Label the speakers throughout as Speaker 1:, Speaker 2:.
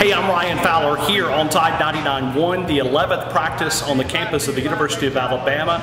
Speaker 1: Hey, I'm Ryan Fowler here on Tide 99.1, the 11th practice on the campus of the University of Alabama.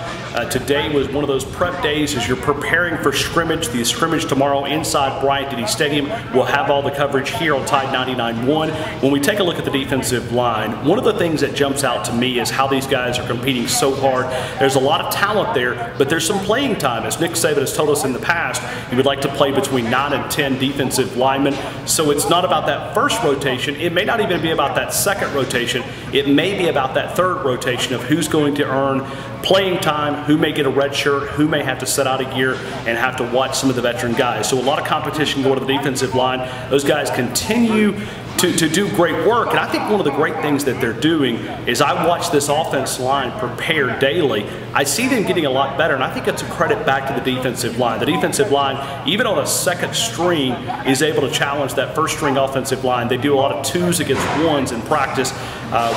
Speaker 1: Today was one of those prep days as you're preparing for scrimmage. The scrimmage tomorrow inside Bryant-Denny Stadium. We'll have all the coverage here on Tide 99.1. When we take a look at the defensive line, one of the things that jumps out to me is how these guys are competing so hard. There's a lot of talent there, but there's some playing time. As Nick Saban has told us in the past, he would like to play between 9 and 10 defensive linemen. So it's not about that first rotation. It may not even be about that second rotation. It may be about that third rotation of who's going to earn playing time, who may get a red shirt, who may have to set out a year and have to watch some of the veteran guys. So a lot of competition going to the defensive line. Those guys continue to do great work, and I think one of the great things that they're doing is I watch this offensive line prepare daily. I see them getting a lot better, and I think it's a credit back to the defensive line. The defensive line, even on a second string, is able to challenge that first string offensive line. They do a lot of twos against ones in practice,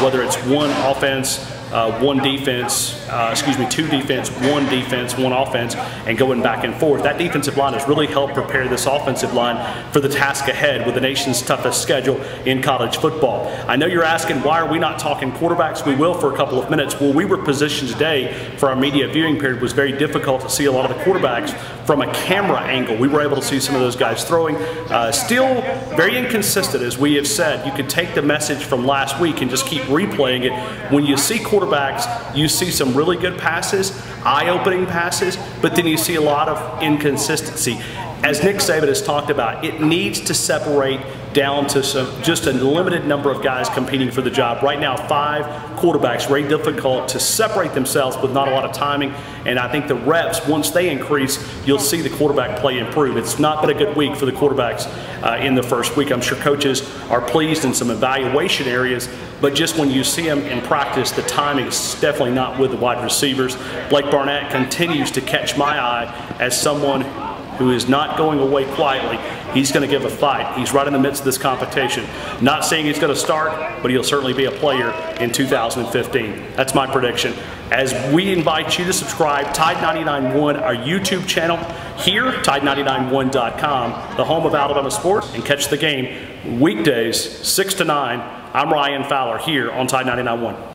Speaker 1: whether it's one offense, two defense, one offense, and going back and forth. That defensive line has really helped prepare this offensive line for the task ahead with the nation's toughest schedule in college football. I know you're asking, why are we not talking quarterbacks? We will for a couple of minutes. Well, we were positioned today for our media viewing period. It was very difficult to see a lot of the quarterbacks from a camera angle. We were able to see some of those guys throwing. Still very inconsistent, as we have said. You could take the message from last week and just keep replaying it. When you see quarterbacks, you see some really good passes, eye-opening passes, but then you see a lot of inconsistency. As Nick Saban has talked about, it needs to separate down to just a limited number of guys competing for the job. Right now, 5 quarterbacks, very difficult to separate themselves with not a lot of timing, and I think the reps, once they increase, you'll see the quarterback play improve. It's not been a good week for the quarterbacks in the first week. I'm sure coaches are pleased in some evaluation areas, but just when you see them in practice, the timing is definitely not with the wide receivers. Blake Barnett continues to catch my eye as someone who is not going away quietly. He's going to give a fight. He's right in the midst of this competition. Not saying he's going to start, but he'll certainly be a player in 2015. That's my prediction. As we invite you to subscribe, Tide 99.1, our YouTube channel here, Tide991.com, the home of Alabama sports, and catch the game weekdays 6 to 9. I'm Ryan Fowler here on Tide 99.1.